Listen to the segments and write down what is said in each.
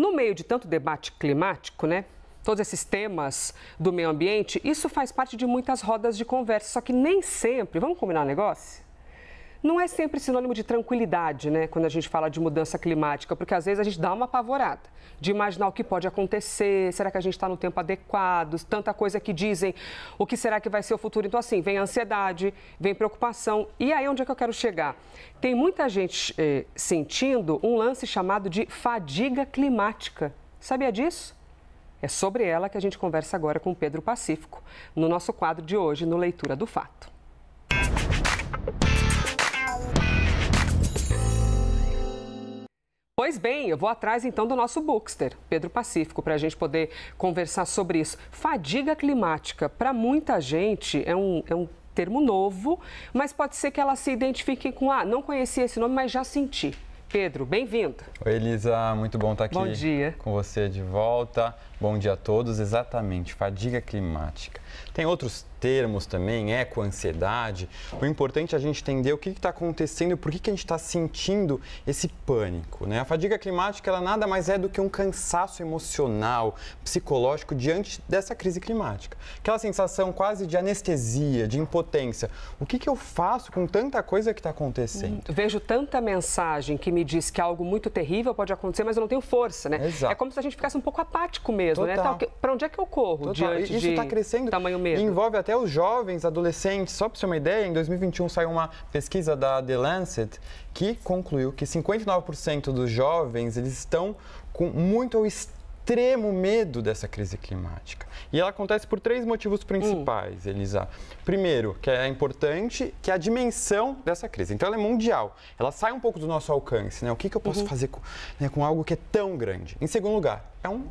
No meio de tanto debate climático, né? Todos esses temas do meio ambiente, isso faz parte de muitas rodas de conversa, só que nem sempre, vamos combinar um negócio? Não é sempre sinônimo de tranquilidade, né, quando a gente fala de mudança climática, porque às vezes a gente dá uma apavorada de imaginar o que pode acontecer, será que a gente está no tempo adequado, tanta coisa que dizem, o que será que vai ser o futuro? Então, assim, vem ansiedade, vem preocupação. E aí, onde é que eu quero chegar? Tem muita gente sentindo um lance chamado de fadiga climática. Sabia disso? É sobre ela que a gente conversa agora com o Pedro Pacífico, no nosso quadro de hoje, no Leitura do Fato. Pois bem, eu vou atrás então do nosso bookster, Pedro Pacífico, para a gente poder conversar sobre isso. Fadiga climática, para muita gente é um termo novo, mas pode ser que ela se identifique com, não conhecia esse nome, mas já senti. Pedro, bem-vindo. Oi, Elisa, muito bom estar aqui bom dia. Com você de volta. Bom dia a todos. Exatamente, fadiga climática. Tem outros termos também, ecoansiedade. O importante é a gente entender o que está acontecendo e por que a gente está sentindo esse pânico, né? A fadiga climática, ela nada mais é do que um cansaço emocional, psicológico diante dessa crise climática. Aquela sensação quase de anestesia, de impotência. O que eu faço com tanta coisa que está acontecendo? Vejo tanta mensagem que me diz que algo muito terrível pode acontecer, mas eu não tenho força, né? Exato. É como se a gente ficasse um pouco apático mesmo, né? Para onde é que eu corro diante Isso está crescendo. Tamanho medo? Envolve até os jovens, adolescentes. Só para você ter uma ideia, em 2021 saiu uma pesquisa da The Lancet que concluiu que 59% dos jovens eles estão com muito ao extremo medo dessa crise climática. E ela acontece por 3 motivos principais, Elisa. Primeiro, que é importante, que é a dimensão dessa crise. Então, ela é mundial. Ela sai um pouco do nosso alcance, né? O que eu posso fazer com algo que é tão grande? Em segundo lugar, é um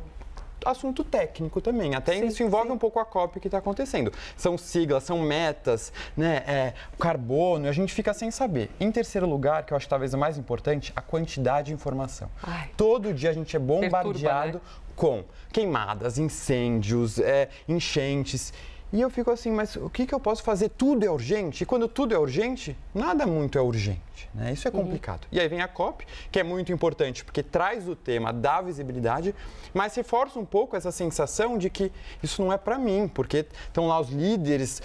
assunto técnico também, até isso envolve um pouco a COP que está acontecendo. São siglas, são metas, né? Carbono, a gente fica sem saber. Em terceiro lugar, que eu acho talvez o mais importante, a quantidade de informação. Todo dia a gente é bombardeado com queimadas, incêndios, enchentes. E eu fico assim, mas o que eu posso fazer? Tudo é urgente? E quando tudo é urgente, nada muito é urgente, né? Isso é complicado. E aí vem a COP, que é muito importante, porque traz o tema, dá visibilidade, mas reforça um pouco essa sensação de que isso não é para mim, porque estão lá os líderes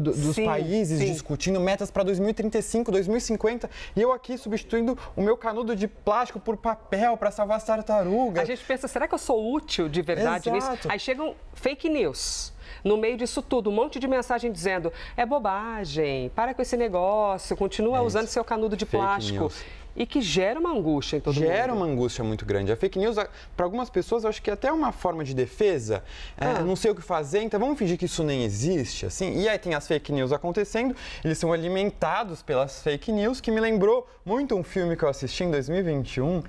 dos países discutindo metas para 2035, 2050, e eu aqui substituindo o meu canudo de plástico por papel para salvar as tartarugas. A gente pensa, será que eu sou útil de verdade nisso? Aí chegam fake news. No meio disso tudo, um monte de mensagem dizendo, é bobagem, para com esse negócio, continua usando seu canudo de plástico. E que gera uma angústia em todo mundo. Gera uma angústia muito grande. A fake news, para algumas pessoas, eu acho que é até uma forma de defesa. Não sei o que fazer, então vamos fingir que isso nem existe, assim. E aí tem as fake news acontecendo, eles são alimentados pelas fake news, que me lembrou muito um filme que eu assisti em 2021,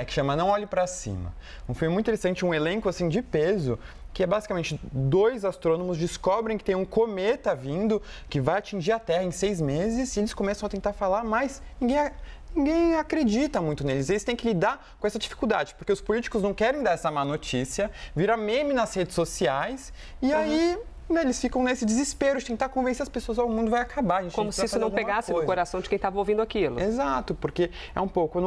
que chama Não Olhe Pra Cima. Um filme muito interessante, um elenco, assim, de peso, que é basicamente 2 astrônomos descobrem que tem um cometa vindo que vai atingir a Terra em 6 meses e eles começam a tentar falar, mas ninguém acredita muito neles. Eles têm que lidar com essa dificuldade, porque os políticos não querem dar essa má notícia, vira meme nas redes sociais e aí eles ficam nesse desespero de tentar convencer as pessoas, o mundo vai acabar. Como se isso não pegasse no coração de quem estava ouvindo aquilo. Exato, porque é um pouco,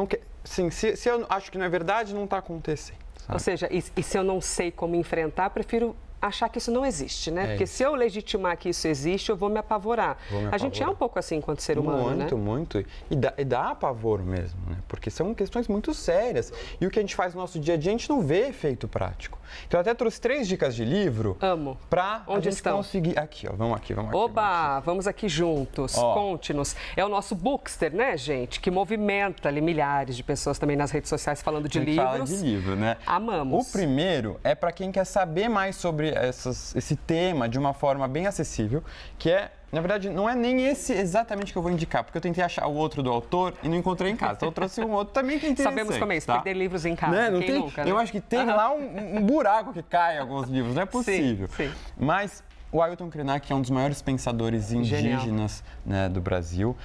assim, se eu acho que não é verdade, não está acontecendo. Ou seja, e se eu não sei como enfrentar, prefiro achar que isso não existe, né? Porque se eu legitimar que isso existe, eu vou me apavorar. A gente é um pouco assim enquanto ser humano, né? Muito. E dá apavoro mesmo, né? Porque são questões muito sérias. E o que a gente faz no nosso dia a dia, a gente não vê efeito prático. Então, eu até trouxe 3 dicas de livro. Amo. Para a gente estão? Conseguir... Aqui, ó. Vamos aqui. Oba! Vamos aqui juntos. Conte-nos. É o nosso bookster, né, gente? Que movimenta ali milhares de pessoas também nas redes sociais falando de livros. Fala de livro, né? Amamos. O primeiro é para quem quer saber mais sobre esse tema de uma forma bem acessível, que é, na verdade, não é nem esse exatamente que eu vou indicar, porque eu tentei achar o outro do autor e não encontrei em casa. Então eu trouxe um outro também que é interessante. Sabemos como é isso, perder livros em casa, né? quem nunca, né? Eu acho que tem lá um buraco que cai em alguns livros, não é possível. Sim. Mas o Ailton Krenak, que é um dos maiores pensadores indígenas, né, do Brasil,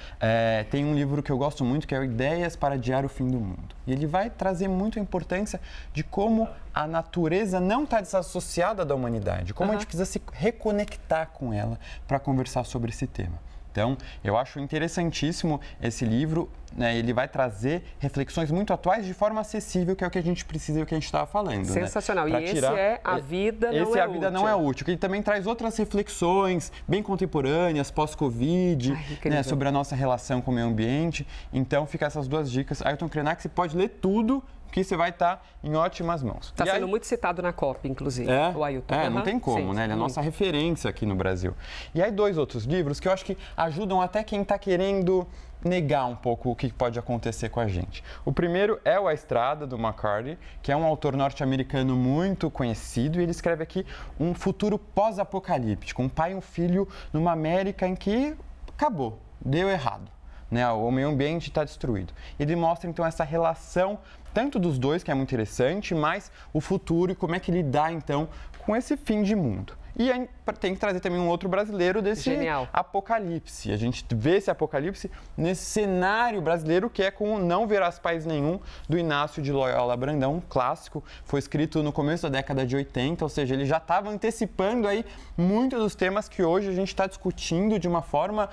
tem um livro que eu gosto muito, que é Ideias para Adiar o Fim do Mundo. E ele vai trazer muito a importância de como a natureza não está desassociada da humanidade, como a gente precisa se reconectar com ela para conversar sobre esse tema. Então, eu acho interessantíssimo esse livro, né? Ele vai trazer reflexões muito atuais de forma acessível, que é o que a gente precisa e o que a gente estava falando. Sensacional. Né? E esse é A Vida Não É Útil. Esse é A Vida Não É Útil, que ele também traz outras reflexões bem contemporâneas, pós-Covid, né? Sobre a nossa relação com o meio ambiente. Então, fica essas duas dicas. Ailton Krenak, você pode ler tudo, que você vai estar em ótimas mãos. Está sendo muito citado na COP, inclusive, o Ailton. Não tem como, né? Ele é a nossa referência aqui no Brasil. E aí, 2 outros livros que eu acho que ajudam até quem está querendo negar um pouco o que pode acontecer com a gente. O primeiro é o A Estrada, do McCarthy, que é um autor norte-americano muito conhecido, e ele escreve aqui um futuro pós-apocalíptico, um pai e um filho numa América em que acabou, deu errado. Né, o meio ambiente está destruído. Ele mostra, então, essa relação, tanto dos dois, que é muito interessante, mas o futuro e como é que lidar, então, com esse fim de mundo. E aí, tem que trazer também um outro brasileiro desse apocalipse. A gente vê esse apocalipse nesse cenário brasileiro, que é com Não Verás País Nenhum, do Inácio de Loyola Brandão, um clássico. Foi escrito no começo da década de 80, ou seja, ele já estava antecipando aí muitos dos temas que hoje a gente está discutindo de uma forma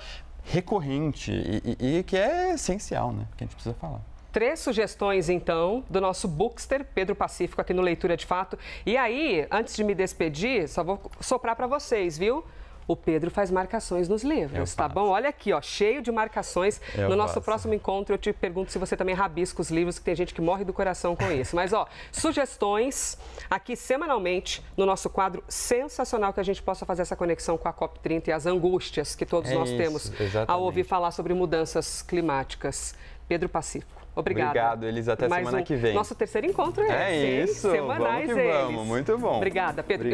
recorrente e que é essencial, né? Que a gente precisa falar. 3 sugestões, então, do nosso bookster, Pedro Pacífico, aqui no Leitura de Fato. E aí, antes de me despedir, só vou soprar para vocês, viu? O Pedro faz marcações nos livros, tá bom? Olha aqui, ó, cheio de marcações. No nosso próximo encontro, eu te pergunto se você também rabisca os livros, que tem gente que morre do coração com isso. Mas, ó, sugestões aqui semanalmente no nosso quadro sensacional, que a gente possa fazer essa conexão com a COP30 e as angústias que todos nós temos ao ouvir falar sobre mudanças climáticas. Pedro Pacífico. Obrigada. Obrigado, Elis. Até semana que vem. Nosso terceiro encontro é isso. Semanais Vamos que vamos. Muito bom. Obrigada, Pedro.